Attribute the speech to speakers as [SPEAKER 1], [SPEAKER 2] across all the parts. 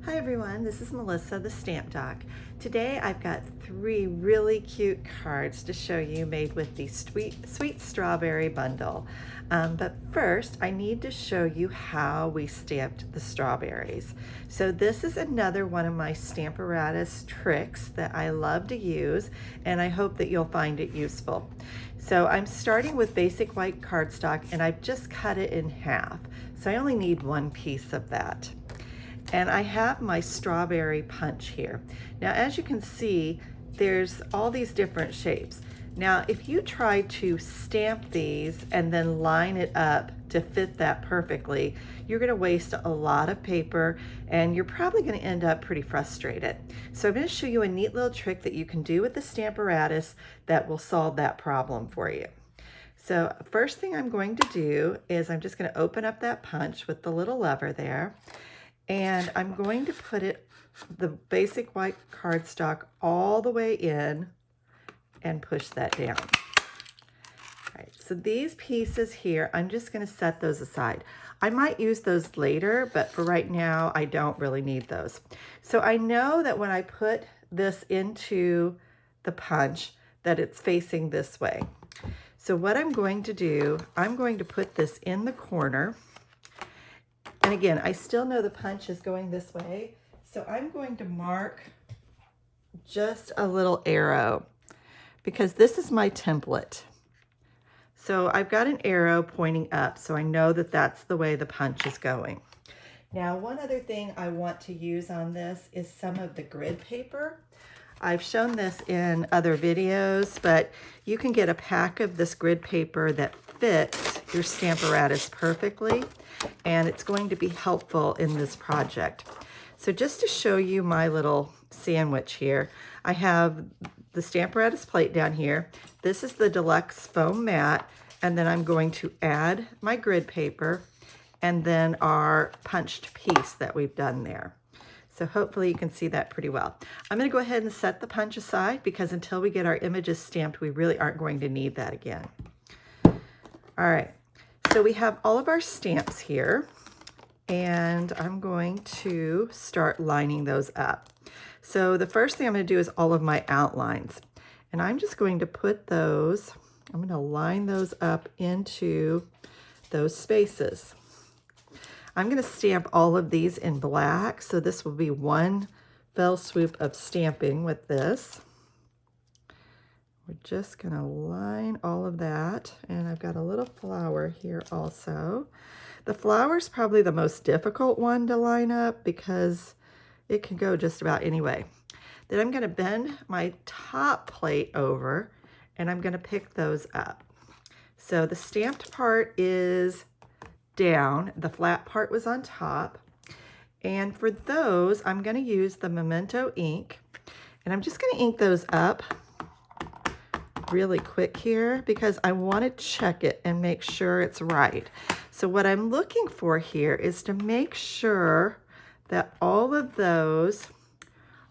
[SPEAKER 1] Hi everyone, this is Melissa, the Stamp Doc. Today I've got 3 really cute cards to show you made with the sweet strawberry bundle. But first I need to show you how we stamped the strawberries. So this is another one of my Stamparatus tricks that I love to use, and I hope that you'll find it useful. So I'm starting with basic white cardstock, and I've just cut it in half. So I only need 1 piece of that. And I have my strawberry punch here. Now, as you can see, there's all these different shapes. Now, if you try to stamp these and then line it up to fit that perfectly, you're gonna waste a lot of paper and you're probably gonna end up pretty frustrated. So I'm gonna show you a neat little trick that you can do with the Stamparatus that will solve that problem for you. So first thing I'm going to do is I'm just gonna open up that punch with the little lever there. And I'm going to put the basic white cardstock all the way in and push that down. All right, so these pieces here, I'm just going to set those aside. I might use those later, but for right now, I don't really need those. So I know that when I put this into the punch, that it's facing this way. So what I'm going to do, I'm going to put this in the corner. And again, I still know the punch is going this way, so I'm going to mark just a little arrow because this is my template. So I've got an arrow pointing up, so I know that that's the way the punch is going. Now, one other thing I want to use on this is some of the grid paper. I've shown this in other videos, but you can get a pack of this grid paper that fits your Stamparatus perfectly, and it's going to be helpful in this project. So just to show you my little sandwich here, I have the Stamparatus plate down here. This is the deluxe foam mat, and then I'm going to add my grid paper and then our punched piece that we've done there. So hopefully you can see that pretty well. I'm going to go ahead and set the punch aside because until we get our images stamped, we really aren't going to need that again. All right, so we have all of our stamps here, and I'm going to start lining those up. So the first thing I'm going to do is all of my outlines, and I'm just going to put those, I'm going to line those up into those spaces. I'm going to stamp all of these in black, so this will be one fell swoop of stamping with this. We're just going to line all of that, and I've got a little flower here also. The flower is probably the most difficult one to line up because it can go just about any way. Then I'm going to bend my top plate over, and I'm going to pick those up. So the stamped part is down, the flat part was on top, and for those I'm going to use the Memento ink, and I'm just going to ink those up really quick here because I want to check it and make sure it's right. So what I'm looking for here is to make sure that all of those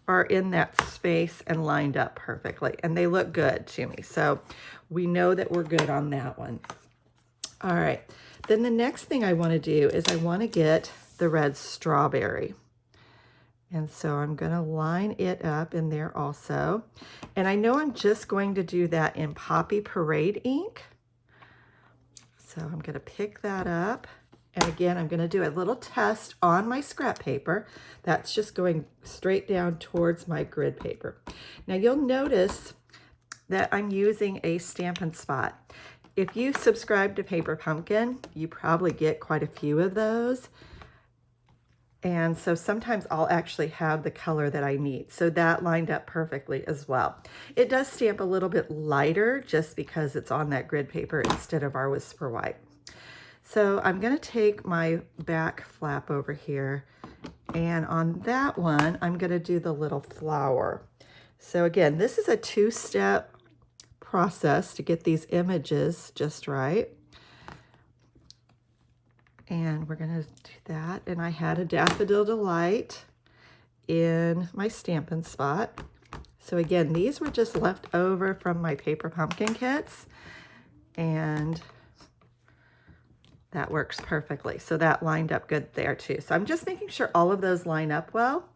[SPEAKER 1] are in that space and lined up perfectly, and they look good to me. So we know that we're good on that one. All right, then the next thing I want to do is I want to get the red strawberry. And so I'm going to line it up in there also. And I know I'm just going to do that in Poppy Parade ink. So I'm going to pick that up. And again, I'm going to do a little test on my scrap paper. That's just going straight down towards my grid paper. Now you'll notice that I'm using a Stampin' Spot. If you subscribe to Paper Pumpkin, you probably get quite a few of those. And so sometimes I'll actually have the color that I need. So that lined up perfectly as well. It does stamp a little bit lighter just because it's on that grid paper instead of our Whisper White. So I'm going to take my back flap over here, and on that one, I'm going to do the little flower. So again, this is a 2-step process to get these images just right. And we're going to do that. And I had a Daffodil Delight in my Stampin' Spot. So again, these were just left over from my Paper Pumpkin kits. And That works perfectly. So that lined up good there too. So I'm just making sure all of those line up well.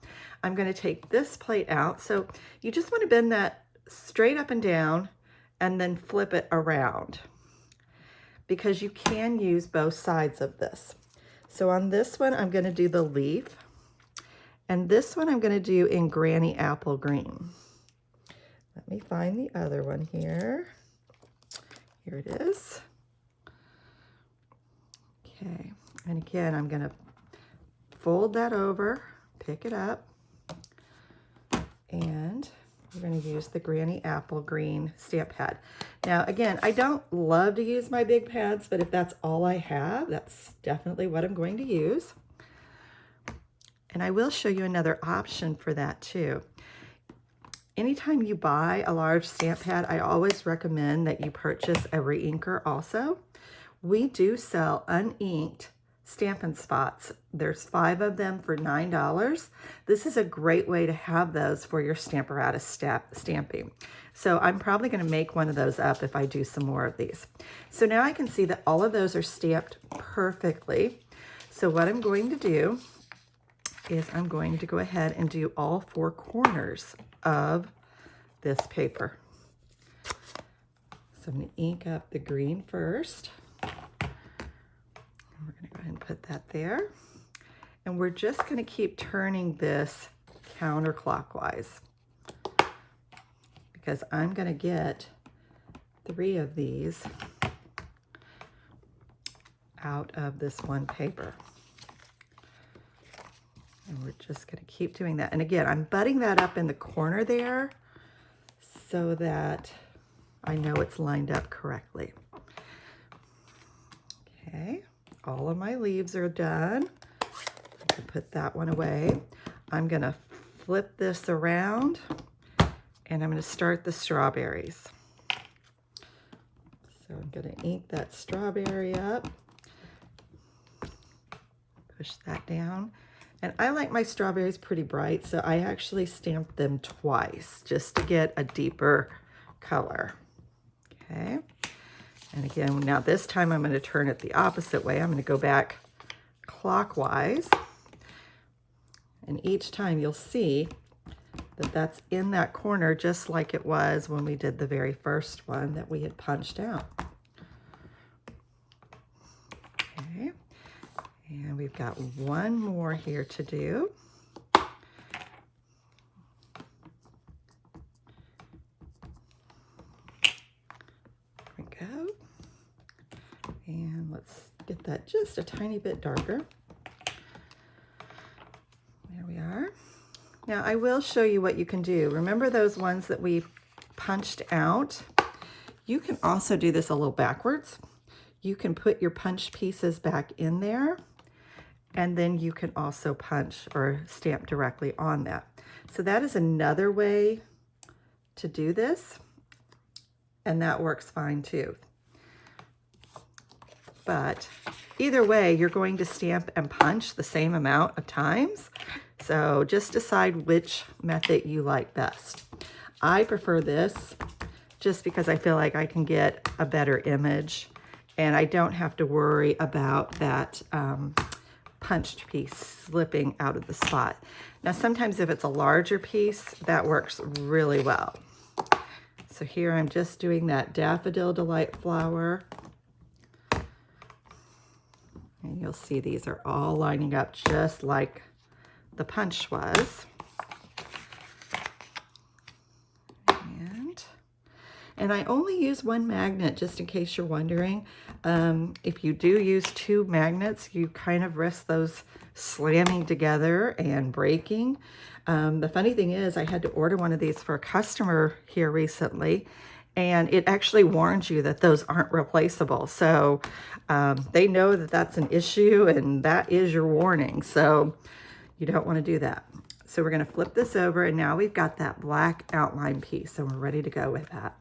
[SPEAKER 1] I'm going to take this plate out. So you just want to bend that straight up and down and then flip it around, because you can use both sides of this. So on this one, I'm going to do the leaf, and this one I'm going to do in Granny Apple Green. Let me find the other one here. Here it is. Okay, and again, I'm going to fold that over, pick it up, and we're going to use the Granny Apple Green stamp pad. Now, again, I don't love to use my big pads, but if that's all I have, that's definitely what I'm going to use. And I will show you another option for that too. Anytime you buy a large stamp pad, I always recommend that you purchase a re-inker also. We do sell uninked Stampin' Spots. There's 5 of them for $9. This is a great way to have those for your Stamparatus stamping. So I'm probably going to make one of those up if I do some more of these. So now I can see that all of those are stamped perfectly. So what I'm going to do is I'm going to go ahead and do all 4 corners of this paper. So I'm going to ink up the green first. We're going to go ahead and put that there. And we're just going to keep turning this counterclockwise, because I'm going to get 3 of these out of this one paper. And we're just going to keep doing that. And again, I'm butting that up in the corner there so that I know it's lined up correctly. Okay. All of my leaves are done. I can put that one away. I'm going to flip this around, and I'm going to start the strawberries. So I'm going to ink that strawberry up, push that down. And I like my strawberries pretty bright, so I actually stamped them twice just to get a deeper color. Okay. And again, now this time I'm going to turn it the opposite way. I'm going to go back clockwise. And each time you'll see that that's in that corner just like it was when we did the very first one that we had punched out. Okay. And we've got one more here to do. There we go. And let's get that just a tiny bit darker. There we are. Now I will show you what you can do. Remember those ones that we punched out? You can also do this a little backwards. You can put your punch pieces back in there, and then you can also punch or stamp directly on that. So that is another way to do this, and that works fine too. But either way, you're going to stamp and punch the same amount of times. So just decide which method you like best. I prefer this just because I feel like I can get a better image, and I don't have to worry about that punched piece slipping out of the spot. Now, sometimes if it's a larger piece, that works really well. So here I'm just doing that Daffodil Delight flower. And you'll see these are all lining up just like the punch was. And I only use one magnet, just in case you're wondering. If you do use 2 magnets, you kind of risk those slamming together and breaking. The funny thing is, I had to order one of these for a customer here recently, and it actually warns you that those aren't replaceable. So they know that that's an issue, and that is your warning. So you don't want to do that. So we're going to flip this over, and now we've got that black outline piece, and we're ready to go with that.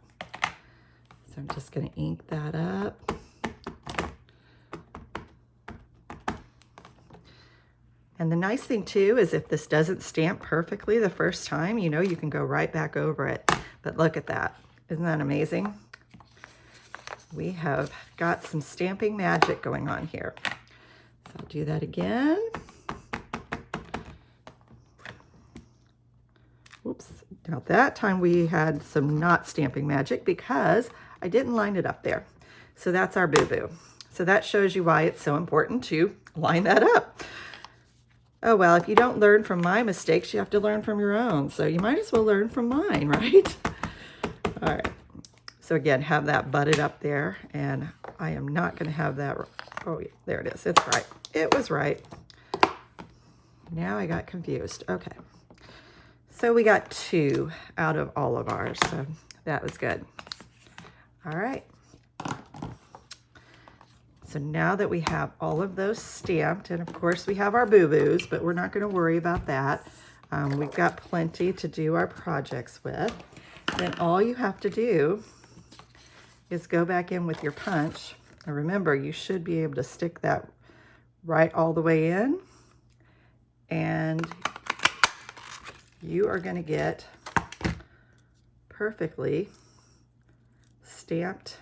[SPEAKER 1] So I'm just going to ink that up. And the nice thing too is if this doesn't stamp perfectly the first time, you know, you can go right back over it. But look at that. Isn't that amazing? we have got some stamping magic going on here. So I'll do that again. Oops, now that time we had some not stamping magic because I didn't line it up there. So that's our boo-boo. So that shows you why it's so important to line that up. Oh, well, if you don't learn from my mistakes, you have to learn from your own. So you might as well learn from mine, right? All right. So again, have that butted up there, and I am not going to have that. Oh, yeah, there it is. It's right. It was right. Now I got confused. Okay. So we got 2 out of all of ours. So that was good. All right. So now that we have all of those stamped, and of course we have our boo-boos, but we're not going to worry about that. We've got plenty to do our projects with. Then all you have to do is go back in with your punch. And remember, you should be able to stick that right all the way in. And you are going to get perfectly stamped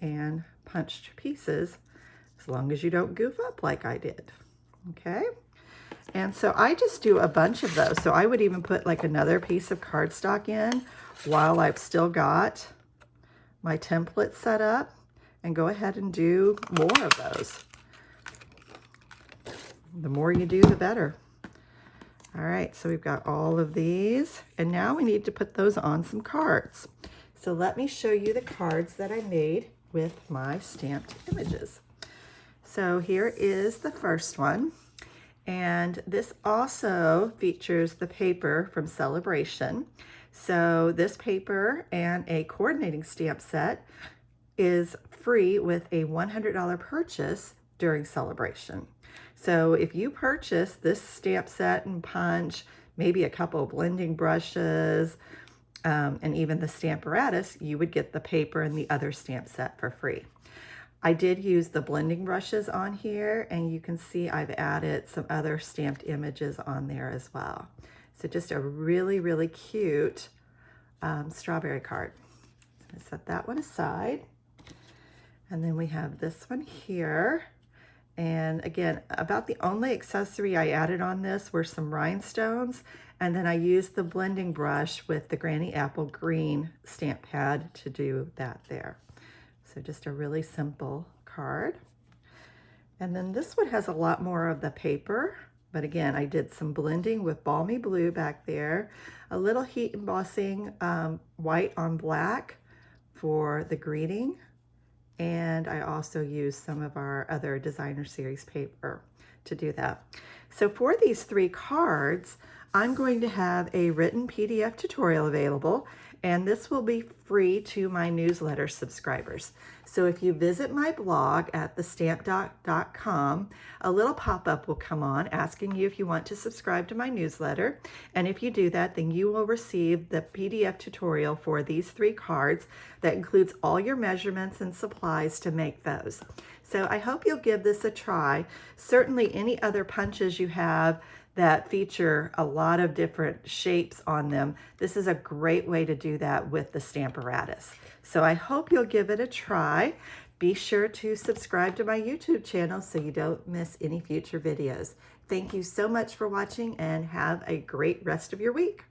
[SPEAKER 1] and punched pieces, as long as you don't goof up like I did. Okay, and so I just do a bunch of those. So I would even put like another piece of cardstock in while I've still got my template set up, and go ahead and do more of those. The more you do, the better. All right, so we've got all of these, and now we need to put those on some cards. So let me show you the cards that I made with my stamped images. So here is the first one, and this also features the paper from Celebration. So this paper and a coordinating stamp set is free with a $100 purchase during Celebration. So if you purchase this stamp set and punch, maybe a couple of blending brushes, and even the Stamparatus, you would get the paper and the other stamp set for free. I did use the blending brushes on here, and you can see I've added some other stamped images on there as well. So just a really, really cute strawberry card. So I'm going to set that one aside. And then we have this one here. And again, about the only accessory I added on this were some rhinestones. And then I used the blending brush with the Granny Apple Green stamp pad to do that there. So just a really simple card. And then this one has a lot more of the paper. But again, I did some blending with Balmy Blue back there. A little heat embossing white on black for the greeting. And I also used some of our other designer series paper to do that. So for these 3 cards, I'm going to have a written PDF tutorial available, and this will be free to my newsletter subscribers. So if you visit my blog at thestampdoc.com, a little pop-up will come on asking you if you want to subscribe to my newsletter. And if you do that, then you will receive the PDF tutorial for these 3 cards that includes all your measurements and supplies to make those. So I hope you'll give this a try. Certainly any other punches you have that feature a lot of different shapes on them, this is a great way to do that with the Stamparatus. So I hope you'll give it a try. Be sure to subscribe to my YouTube channel so you don't miss any future videos. Thank you so much for watching, and have a great rest of your week.